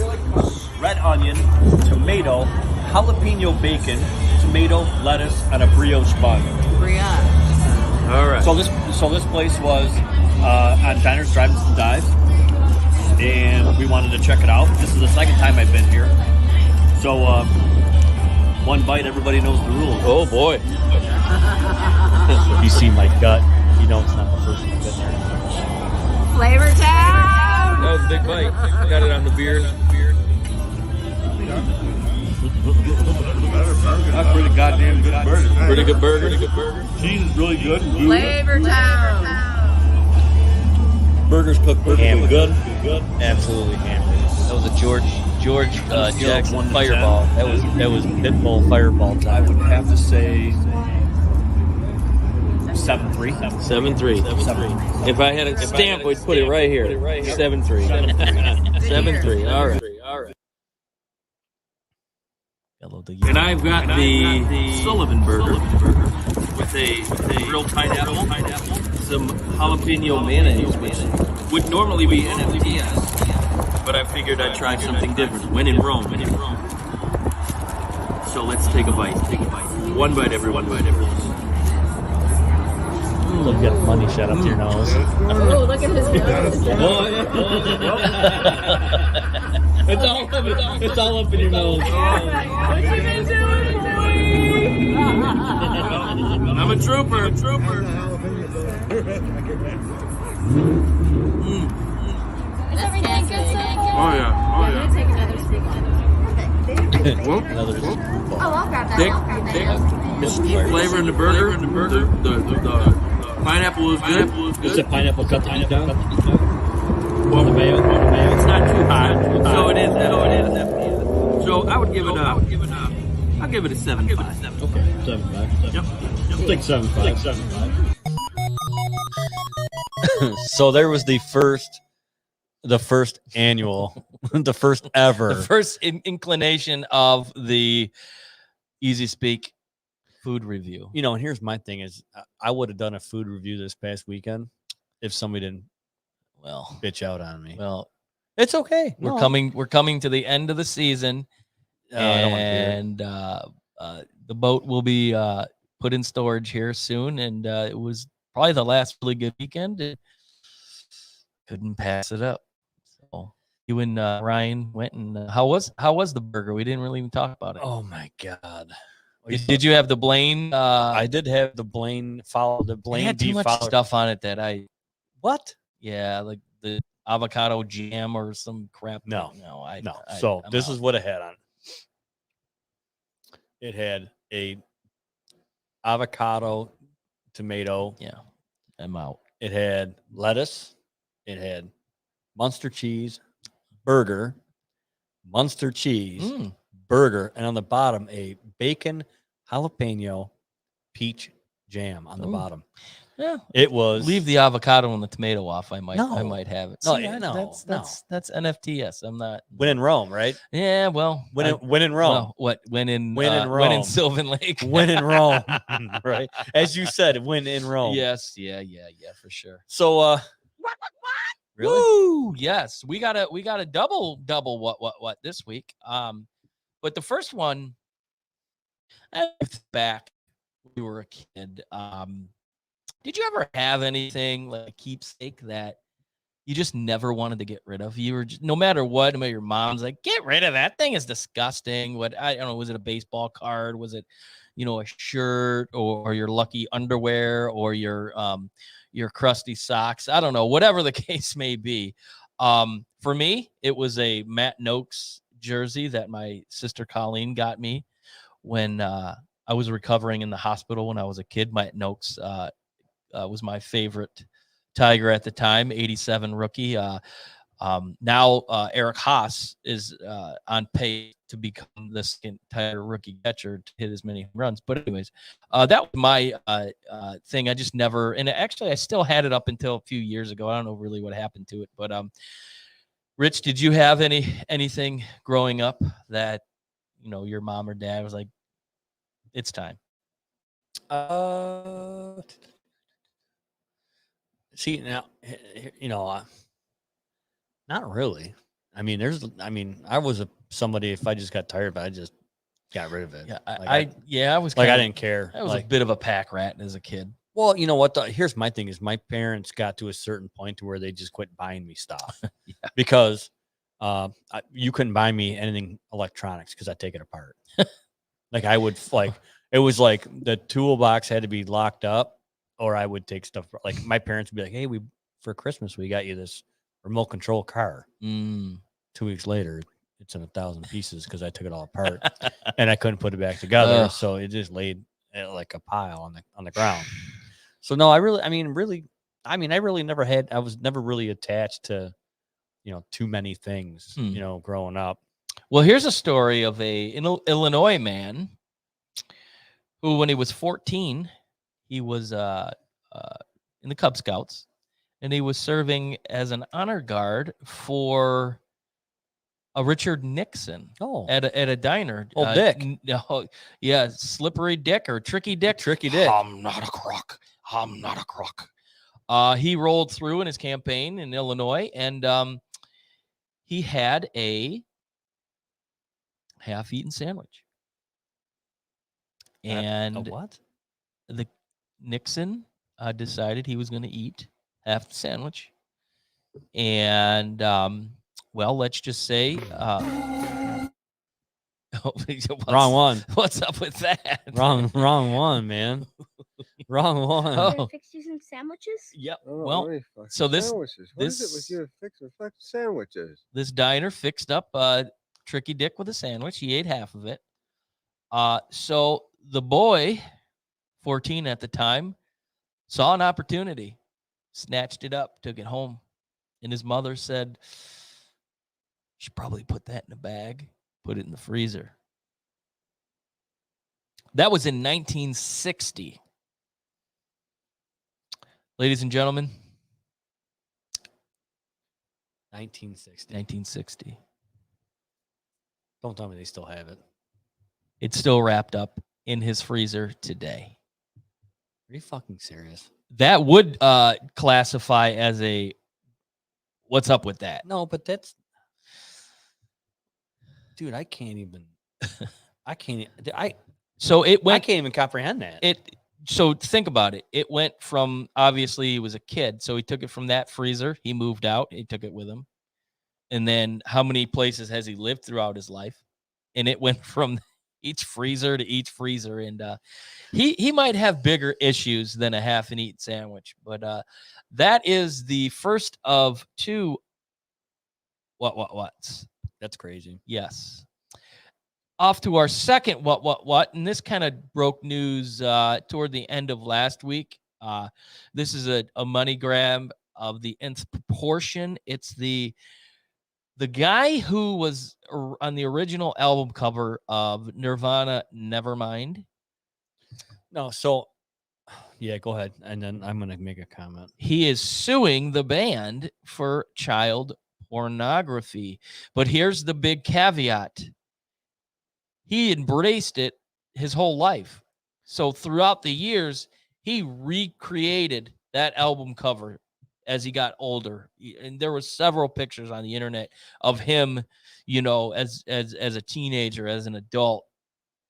red onion, tomato, jalapeno bacon, tomato, lettuce, and a brioche bun. Brioche. All right. So this place was on Diners, Drive-Ins, and Dives, and we wanted to check it out. This is the second time I've been here. So one bite, everybody knows the rules. Oh boy. You see my gut. You know it's not the first time I've been there. Flavor Town. That was a big bite. Got it on the beard. That's pretty goddamn good burger. Pretty good burger. Cheese is really good. Flavor Town. Burgers cooked perfectly good. Absolutely hammered. That was a George Jackson 1 to Fireball. 10. That was Pitbull Fireball I time. would have to say 7-3. 7-3. If I had a stamp, we'd put it right here. 7-3. 7-3. All right. And I've got the Sullivan burger with a grilled pineapple, some jalapeno mayonnaise, which would normally be NFTS, but I figured I'd try something different. When in Rome. So let's take a bite. One bite, everyone. Look at money shot up to your nose. Oh, look at his nose. It's all up in your nose. What you been doing, boy? I'm a trooper. Is everything good so far? Oh yeah. I'm gonna take another speak. Another Oh, I'll grab that. Flavor in the burger. The pineapple is good. Is it pineapple cut down? Well, the mayo. It's not too hot, so it is. So I would give it I'll give it a 7.5. Okay, 7.5. Yep. I'll take 7.5. So there was the first annual, the first ever. The first inclination of the Easy Speak food review. You know, and here's my thing is I would have done a food review this past weekend if somebody didn't bitch out on me. Well, it's okay. we're coming to the end of the season, I don't wanna hear it. and the boat will be put in storage here soon. And it was probably the last really good weekend. Couldn't pass it up. So you and Ryan went, and how was the burger? We didn't really even talk about it. Oh my God. Did you have the Blaine? I did have the Blaine follow the Blaine. It had too beef much follow- stuff on it that What? yeah, like the avocado jam or some crap. No. So I'm this out. is what it had on. It had a avocado, tomato. Yeah, I'm out. It had lettuce. It had Munster cheese, burger, Munster cheese, burger, and on the bottom a bacon jalapeno peach jam on the bottom. Yeah, It was leave the avocado and the tomato off. I might have it. No, See, yeah, no, that's NFTS. I'm not. when in Rome, right? Yeah, well, When in Rome. well, what when in Rome. in Sylvan Lake? When in Rome, right? As you said, when in Rome. Yes, yeah, for sure. So, really? Woo! Yes, we got a double what this week. But the first one, back when we were a kid. Did you ever have anything like a keepsake that you just never wanted to get rid of? You were just, no matter your mom's like, get rid of that thing, is disgusting. What, I don't know, was it a baseball card? Was it, a shirt or your lucky underwear or your crusty socks? I don't know, whatever the case may be. For me, it was a Matt Noakes jersey that my sister Colleen got me when I was recovering in the hospital when I was a kid. Matt Noakes was my favorite Tiger at the time, 87 rookie. Now Eric Haas is on pace to become the second Tiger rookie catcher to hit as many runs. But anyways, that was my thing. I just never, and actually I still had it up until a few years ago. I don't know really what happened to it. But Rich, did you have anything growing up that, your mom or dad was like, it's time? See now, not really. I was somebody, if I just got tired, but I just got rid of it. Yeah, I was like, I didn't care. I was a bit of a pack rat as a kid. Well, you know what? Here's my thing is my parents got to a certain point to where they just quit buying me stuff because you couldn't buy me anything electronics because I take it apart. Like I would it was like the toolbox had to be locked up, or I would take stuff. Like my parents would be like, "Hey, for Christmas we got you this remote control car." 2 weeks later, it's in 1,000 pieces because I took it all apart and I couldn't put it back together. Ugh. So it just laid like a pile on the ground. So no, I really never had. I was never really attached to, too many things. Growing up. Well, here's a story of an Illinois man who, when he was 14, he was in the Cub Scouts, and he was serving as an honor guard for a Richard Nixon at a diner. Old Dick. Yeah, Slippery Dick or Tricky Dick. Tricky Dick. I'm not a crook. I'm not a crook. He rolled through in his campaign in Illinois, and he had a half-eaten sandwich. And what? The Nixon decided he was going to eat half the sandwich. And, well, let's just say... wrong one. What's up with that? Wrong one, man. Wrong one. Oh. Fix you some sandwiches? Yep. Oh, Well, really fucking so this- sandwiches. What is this- it with you fixing fucking sandwiches? This diner fixed up Tricky Dick with a sandwich. He ate half of it. So the boy, 14 at the time, saw an opportunity, snatched it up, took it home. And his mother said, "You should probably put that in a bag, put it in the freezer." That was in 1960. Ladies and gentlemen, 1960. 1960. Don't tell me they still have it. It's still wrapped up in his freezer today. Are you fucking serious? That would classify as a what's up with that? No, but that's, dude. I can't even. So it I went. can't even comprehend that. So think about it. It went from, obviously he was a kid, so he took it from that freezer. He moved out. He took it with him. And then how many places has he lived throughout his life? And it went from each freezer to each freezer. And he might have bigger issues than a half and eat sandwich. But that is the first of two what's. That's crazy. Yes. Off to our second what, and this kind of broke news toward the end of last week. This is a money grab of the nth proportion. It's the guy who was on the original album cover of Nirvana, Nevermind. No, so yeah, go ahead, and then I'm gonna make a comment. He is suing the band for child pornography, but here's the big caveat. He embraced it his whole life. So throughout the years, he recreated that album cover as he got older. And there were several pictures on the internet of him, as a teenager, as an adult,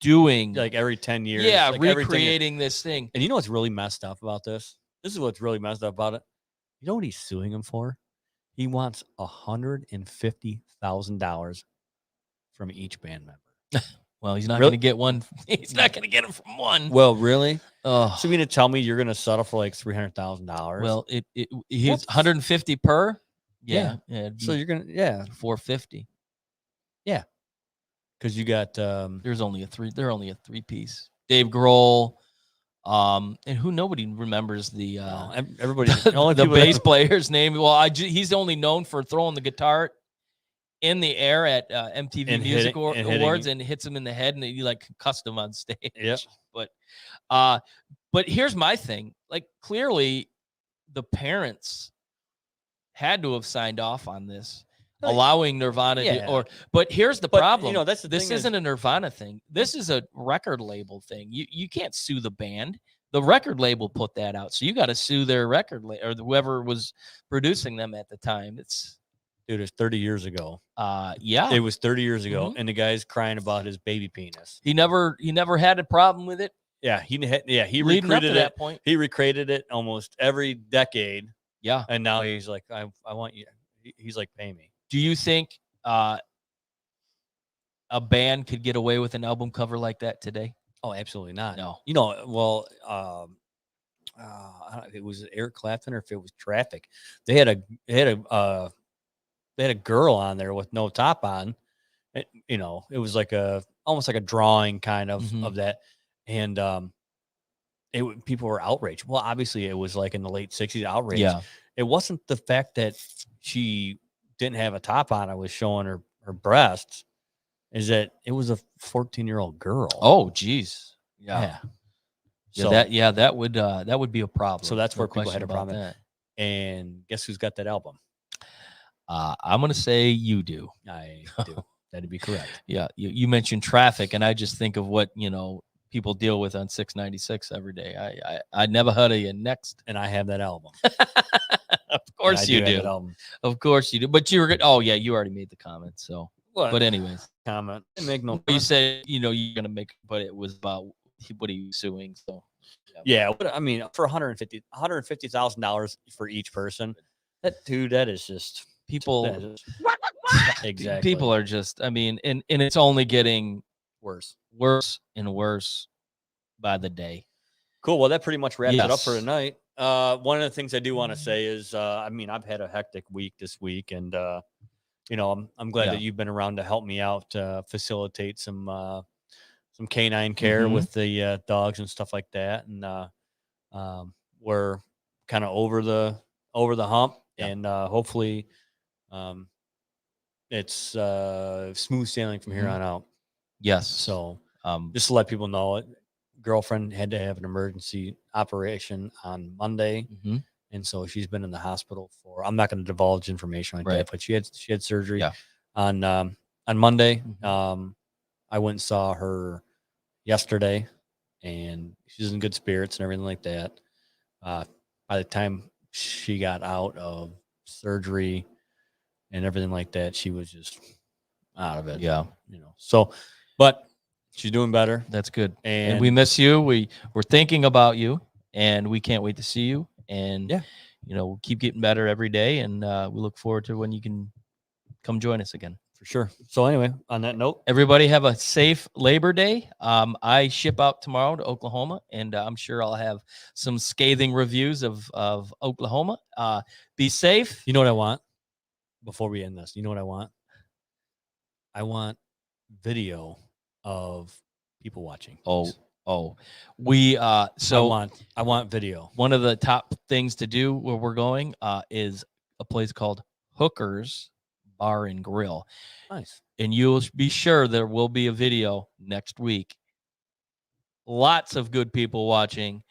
doing Like every 10 years. yeah, like every 10 years. recreating this thing. And you know what's really messed up about this? This is what's really messed up about it. You know what he's suing him for? He wants $150,000 from each band member. Well, he's not Really? going to get one. He's not going to get him from one. Well, really? Oh, So you mean to tell me you're gonna settle for like $300,000? well, he's What? 150 per. Yeah, so you're gonna 450. because you got They're only a three piece. Dave Grohl, and who nobody remembers the everybody only the people that- bass player's name. Well, he's only known for throwing the guitar in the air at MTV And Music hitting- and Awards hitting- and hits him in the head, and he like cussed him on stage. Yep. But here's my thing. Like, clearly, the parents had to have signed off on this, Like, allowing Nirvana yeah. But here's the But, problem. that's the This thing is- isn't a Nirvana thing. This is a record label thing. You can't sue the band. The record label put that out, so you got to sue their record or whoever was producing them at the time. It's dude, it's 30 years ago. yeah. It was 30 years ago, Mhm. and the guy's crying about his baby penis. He never had a problem with it Yeah, he leading up to recreated it. that point. He recreated it almost every decade, Yeah. and now he's like, I want you. He's like, pay me. Do you think a band could get away with an album cover like that today? Oh, absolutely not. No. Well, I don't know if it was Eric Clapton or if it was Traffic. They had a girl on there with no top on, it was like almost like a drawing kind of Mhm. of that. And people were outraged. Well, obviously it was like in the late 60s outrage. Yeah. It wasn't the fact that she didn't have a top on. I was showing her breasts. Is that it was a 14-year-old girl. Oh, geez. yeah. So that would be a problem. So that's No where people had question a about problem. that. And guess who's got that album? I'm gonna say you do. I do. That'd be correct. Yeah, you mentioned traffic, and I just think of what people deal with on 696 every day. I never heard of you next. And I have that album. Of course you have do. that album. Of course you do. But you were good. Oh yeah, you already made the comment. So, What? but anyways, Comment. Didn't make no. you said you're gonna make, but it was about what are you suing? So Yeah, I mean, for $150,000 for each person, that is just people exactly people are just. I mean, and it's only getting worse. worse and worse by the day. Cool. Well, that pretty much wraps it up for Yes. tonight. One of the things I do want to say is, I mean, I've had a hectic week this week, and I'm glad that you've been around to help me out, facilitate some canine care Mhm. with the dogs and stuff like that, and we're kind of over the hump, and hopefully, it's smooth sailing from here on out. Yes. So Um, just to let people know, girlfriend had to have an emergency operation on Monday, mhm. and so she's been in the hospital for. I'm not going to divulge information like Right. that, but she had surgery Yeah. on Monday. Mhm. I went and saw her yesterday, and she's in good spirits and everything like that. By the time she got out of surgery and everything like that, she was just out of it. Yeah. So, but she's doing better. That's good. And And we miss you. We're thinking about you, and we can't wait to see you. And we'll keep getting better every day. And we look forward to when you can come join us again. For sure. So anyway, on that note, Everybody have a safe Labor Day. I ship out tomorrow to Oklahoma, and I'm sure I'll have some scathing reviews of Oklahoma. Be safe. you know what I want before we end this? You know what I want? I want video of people watching. please. We so I want video. one of the top things to do where we're going is a place called Hooker's Bar and Grill. Nice. And you'll be sure there will be a video next week. Lots of good people watching.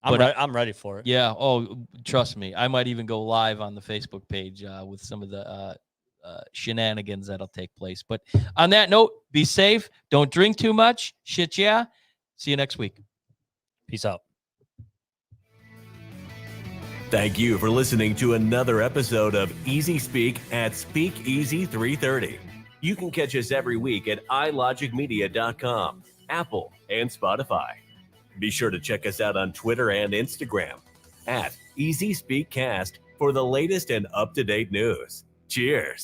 I'm ready for it. Yeah. Oh, trust me. I might even go live on the Facebook page with some of the shenanigans that'll take place. But on that note, be safe. Don't drink too much. Shit, yeah. See you next week. Peace out. Thank you for listening to another episode of Easy Speak at Speakeasy 330. You can catch us every week at ilogicmedia.com, Apple, and Spotify. Be sure to check us out on Twitter and Instagram at Easy Speak Cast for the latest and up-to-date news. Cheers.